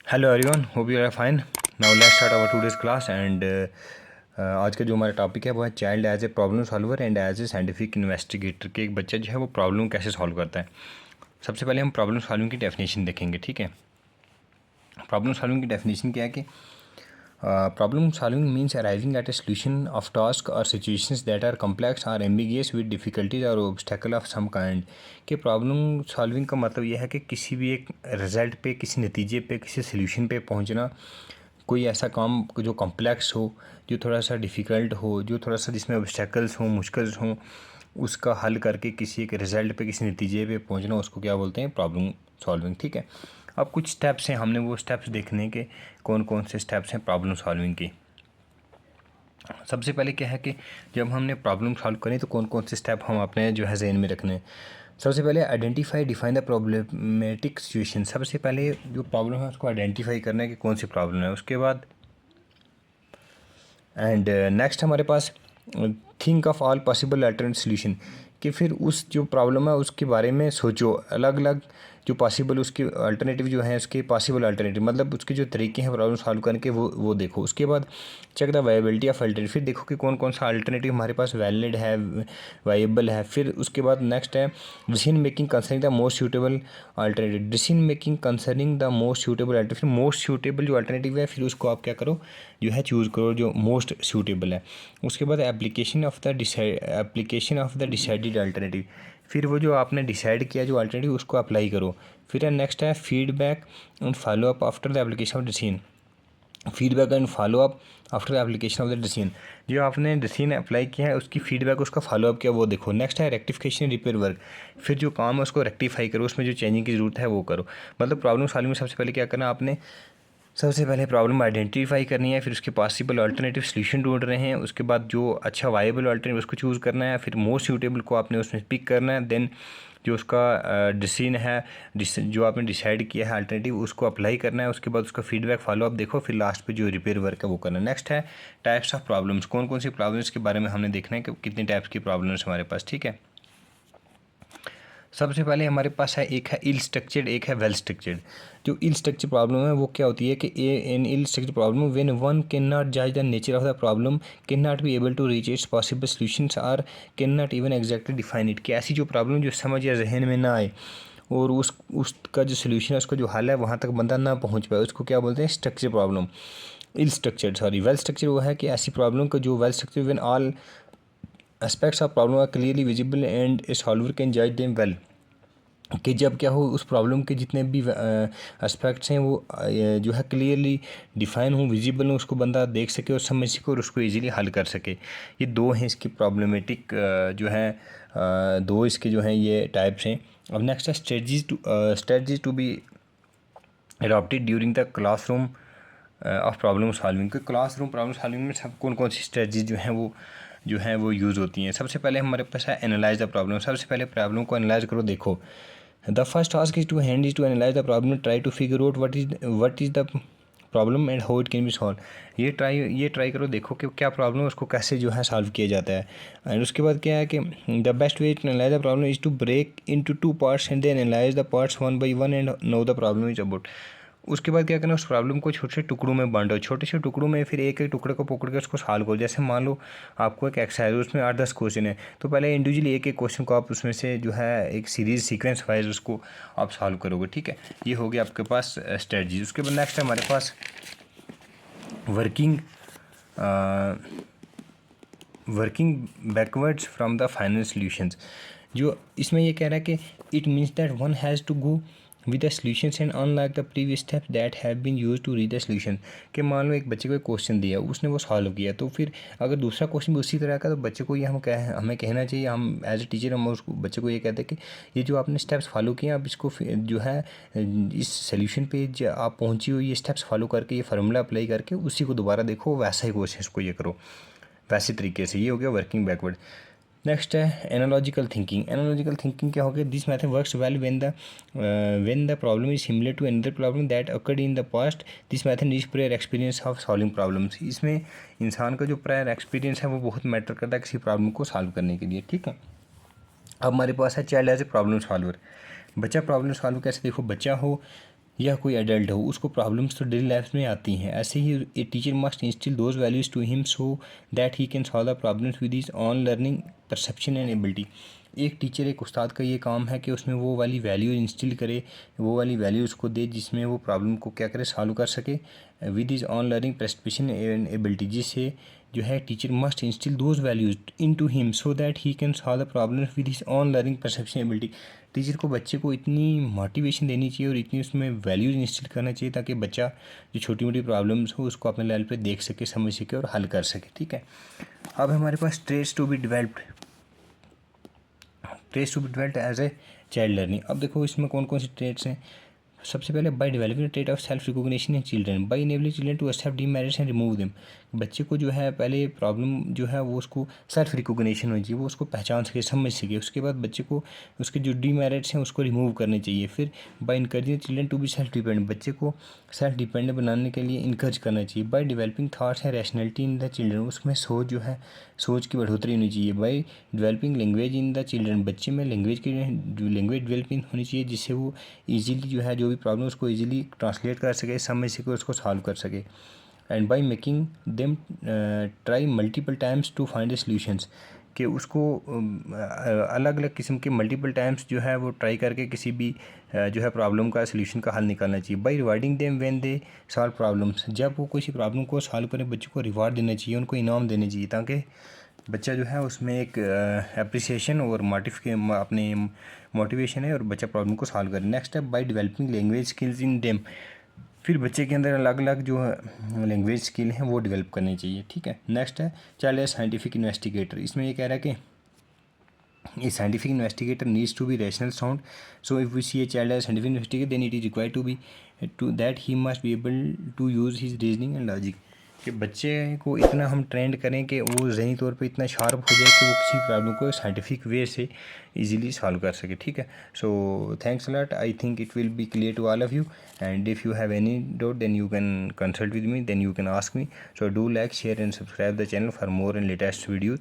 Hello everyone, hope you are fine. Now let's start our today's class and आज का जो हमारा topic है वो है child as a problem solver and as a scientific investigator. कि एक बच्चा जो है वो प्रॉब्लम कैसे सॉल्व करता है। सबसे पहले हम प्रॉब्लम सॉल्विंग की डेफिनेशन देखेंगे, ठीक है। प्रॉब्लम सॉल्विंग की डेफिनेशन क्या है कि problem solving means arriving at a solution of task और सिचुएशंस दैट आर कॉम्प्लेक्स और एम्बिगियस विद डिफिकल्टीज और ऑब्स्टेकल ऑफ सम काइंड। कि प्रॉब्लम सॉल्विंग का मतलब यह है कि किसी भी एक रिजल्ट पे, किसी नतीजे पे, किसी सोल्यूशन पे पहुंचना। कोई ऐसा काम जो कॉम्प्लेक्स हो, जो थोड़ा सा डिफ़िकल्ट हो, जो थोड़ा सा जिसमें ऑब्स्टेकल्स हों, मुश्किल हों, उसका हल करके किसी एक रिज़ल्ट पे, किसी नतीजे पे पहुंचना, उसको क्या बोलते हैं, प्रॉब्लम सॉल्विंग, ठीक है। अब कुछ स्टेप्स हैं, हमने वो स्टेप्स देखने के कौन कौन से स्टेप्स हैं प्रॉब्लम सॉल्विंग की। सबसे पहले क्या है कि जब हमने प्रॉब्लम सॉल्व करें तो कौन कौन से स्टेप हम अपने जो है जहन में रखने हैं। सबसे पहले identify define the problematic situation. सबसे पहले जो प्रॉब्लम है उसको आइडेंटिफाई करना है कि कौन सी प्रॉब्लम है। उसके बाद एंड नेक्स्ट हमारे पास think of all possible alternate solution. कि फिर उस जो प्रॉब्लम है उसके बारे में सोचो, अलग अलग जो पॉसिबल उसके अल्टरनेटिव जो हैं, उसके पॉसिबल अल्टरनेटिव मतलब उसके जो तरीके हैं प्रॉब्लम सॉल्व करने के, वो देखो। उसके बाद check the viability of alternative. फिर देखो कि कौन कौन सा अल्टरनेटिव हमारे पास वैलिड है, वाइबल है। फिर उसके बाद नेक्स्ट है decision making concerning the most suitable alternative. Decision making concerning the most suitable alternative. फिर मोस्ट सूटेबल जो अल्टरनेटिव है फिर उसको आप क्या करो, जो है चूज़ करो जो मोस्ट सूटेबल है। उसके बाद application of the decided alternative. फिर वो जो आपने डिसाइड किया जो अल्टरनेटिव उसको अप्लाई करो। फिर नेक्स्ट है feedback and follow up after the application of decision. Feedback and follow up after the application of the decision. जो आपने डिसीजन अप्लाई किया है उसकी फीडबैक, उसका फॉलो अप किया, वो देखो। नेक्स्ट है रेक्टिफिकेशन रिपेयर वर्क। फिर जो काम है उसको रेक्टिफाई करो, उसमें जो चेंजिंग की ज़रूरत है वो करो। मतलब प्रॉब्लम सॉल्विंग में सबसे पहले क्या करना आपने, सबसे पहले प्रॉब्लम आइडेंटिफाई करनी है, फिर उसके पॉसिबल अल्टरनेटिव सॉल्यूशन ढूंढ रहे हैं। उसके बाद जो अच्छा वायबल अल्टरनेटिव उसको चूज़ करना है, फिर मोस्ट सूटेबल को आपने उसमें पिक करना है। देन जो उसका डिसीजन है, जो आपने डिसाइड किया है अल्टरनेटिव, उसको अप्लाई करना है। उसके बाद उसका फीडबैक फॉलो अप देखो, फिर लास्ट पे जो रिपेयर वर्क है वो करना है। नेक्स्ट है टाइप्स ऑफ प्रॉब्लम्स। कौन कौन सी प्रॉब्लम्स के बारे में हमने देखना है कि कितनी टाइप्स की प्रॉब्लम्स हमारे पास, ठीक है। सबसे पहले हमारे पास है, एक है इल स्ट्रक्चर्ड, एक है वेल स्ट्रक्चर्ड। जो इल स्ट्रक्चर्ड प्रॉब्लम है वो क्या होती है कि in ill structured problem when one can not जज the nature of the problem, can not be able to reach its possible solutions और can not even exactly define it. कि ऐसी जो प्रॉब्लम जो समझ या जहन में ना आए और उसका जो सोल्यूशन है, उसका जो हल है वहाँ तक बंदा ना पहुँच पाए, उसको क्या बोलते हैं, structure problem. Ill structured, sorry. Well structure वो है कि ऐसी प्रॉब्लम का जो well structure when all aspects of problem are clearly visible and a solver can जज देम वेल। कि जब क्या हो, उस प्रॉब्लम के जितने भी एस्पेक्ट्स हैं वो जो है क्लियरली डिफाइन हो, विजिबल हो, उसको बंदा देख सके और समझ सके और उसको इजीली हल कर सके। ये दो हैं इसकी प्रॉब्लमेटिक जो है, दो इसके जो हैं ये टाइप्स हैं। अब नेक्स्ट है strategies to be adopted during the classroom of problem solving. के क्लासरूम प्रॉब्लम सॉल्विंग में सब कौन कौन सी स्ट्रेटजीज जो हैं वो यूज़ होती हैं। सबसे पहले हमारे पास है एनालाइज द प्रॉब्लम। सबसे पहले प्रॉब्लम को एनालाइज करो, देखो। The first task is to analyse the problem, try to figure out what is the problem and how it can be solve. ये ट्राई करो, देखो कि क्या प्रॉब्लम है, उसको कैसे जो है सॉल्व किया जाता है। एंड उसके बाद क्या है कि the best way to analyse the problem is to break into two parts and then analyse the parts one by one and know the problem is about. उसके बाद क्या करना, उस प्रॉब्लम को छोटे छोटे टुकड़ों में बांटो, छोटे छोटे टुकड़ों में, फिर एक एक टुकड़े को पकड़ के उसको सॉल्व करो। जैसे मान लो आपको एक एक्सरसाइज है, उसमें 8-10 क्वेश्चन है, तो पहले इंडिविजुअली एक एक क्वेश्चन को आप उसमें से जो है एक सीरीज सीक्वेंस वाइज उसको आप सॉल्व करोगे, ठीक है। ये हो गया आपके पास स्ट्रेटजी। उसके बाद नेक्स्ट है हमारे पास working backwards from the final solutions. जो इसमें ये कह रहा है कि it means that one has to go with the solutions and unlike the previous steps that have been used to read the solution. कि मान लो एक बच्चे को एक क्वेश्चन दिया, उसने वो सॉल्व किया, तो फिर अगर दूसरा क्वेश्चन भी उसी तरह का, तो बच्चे को ये हमें कहना चाहिए, हम एज ए टीचर हम उसको बच्चे को ये कहते हैं कि ये जो आपने स्टेप्स फॉलो किए, आप इसको जो है इस सोल्यूशन पे आप पहुँची हुई ये स्टेप्स फॉलो करके, ये फार्मूला अप्लाई करके उसी को दोबारा देखो, वैसा ही क्वेश्चन को ये करो वैसे तरीके से। ये हो गया वर्किंग बैकवर्ड। नेक्स्ट है एनालॉजिकल थिंकिंग। एनालॉजिकल थिंकिंग क्या हो गया, this method works well when the problem is similar to another problem that occurred in the past. This method is prior experience of solving problems. इसमें इंसान का जो prior experience है वो बहुत मैटर करता है किसी प्रॉब्लम को सॉल्व करने के लिए, ठीक है। अब हमारे पास है child as a problem solver. बच्चा प्रॉब्लम सॉल्व कैसे, देखो बच्चा हो या कोई एडल्ट हो, उसको प्रॉब्लम्स तो डेली लाइफ में आती हैं। ऐसे ही a teacher must instil those values to him so that he can solve the problems with his own learning perception and ability. एक टीचर, एक उस्ताद का ये काम है कि उसमें वो वाली वैल्यू इंस्टिल करे, वो वाली वैल्यू उसको दे जिसमें वो प्रॉब्लम को क्या करे, सॉल्व कर सके with his own learning perception and ability. जिससे जो है teacher must instil those values in to him so that he can solve the problem with his own learning perception ability. Teacher को बच्चे को इतनी मोटिवेशन देनी चाहिए और इतनी उसमें वैल्यूज इंस्टिल करना चाहिए ताकि बच्चा जो छोटी मोटी प्रॉब्लम्स हो उसको अपने लेवल पे देख सके, समझ सके और हल कर सके। ठीक है, अब हमारे पास traits to be developed, traits to be developed as a child learning. अब देखो इसमें कौन कौन से ट्रेट्स हैं। सबसे पहले by developing trait of self recognition in children, by enabling children to accept demerits and remove them. बच्चे को जो है पहले प्रॉब्लम जो है वो उसको सेल्फ रिकॉग्निशन होनी चाहिए, वो उसको पहचान सके, समझ सके। उसके बाद बच्चे को उसके जो डीमेरिट्स हैं उसको रिमूव करने चाहिए। फिर by encouraging children to be self dependent, बच्चे को सेल्फ डिपेंडेंट बनाने के लिए इनकरेज करना चाहिए। By developing thoughts and rationality in the children, उसमें सोच जो है सोच की बढ़ोतरी होनी चाहिए। By developing language in the children, बच्चे में लैंग्वेज की लैंग्वेज डेवलपिंग होनी चाहिए जिससे वो ईजीली जो है जो भी प्रॉब्लम उसको ईजिली ट्रांसलेट कर सके, समझ सके, उसको सॉल्व कर सके। And by making them try multiple times to find the solutions, कि उसको अलग अलग किस्म के मल्टीपल टाइम्स जो है वो ट्राई करके किसी भी जो है प्रॉब्लम का सॉल्यूशन का हल निकालना चाहिए। By rewarding them when they solve problems, जब वो किसी प्रॉब्लम को सॉल्व करें बच्चों को रिवार्ड देना चाहिए, उनको इनाम देने चाहिए ताकि बच्चा जो है उसमें एक अप्रिसिएशन और अपने मोटिवेशन है और बच्चा प्रॉब्लम को सॉल्व करे। नेक्स्ट है by developing language skills in them, फिर बच्चे के अंदर अलग अलग जो लैंग्वेज स्किल हैं वो डेवलप करनी चाहिए। ठीक है, नेक्स्ट है चाइल्ड एज साइंटिफिक इन्वेस्टिगेटर। इसमें ये कह रहा है कि a scientific investigator needs to be rational sound, so if we see a child as a scientific investigator then it is required to be to that he must be able to use his reasoning and logic, कि बच्चे को इतना हम trend करें कि वो ज़हनी तौर पे इतना शार्प हो जाए कि वो किसी प्रॉब्लम को साइंटिफिक वे से इजीली सॉल्व कर सके। ठीक है, so thanks a lot, I think it will be clear to all of you and if you have any doubt then you can consult with me, then you can ask me. So do like, share and subscribe the channel for more and latest videos.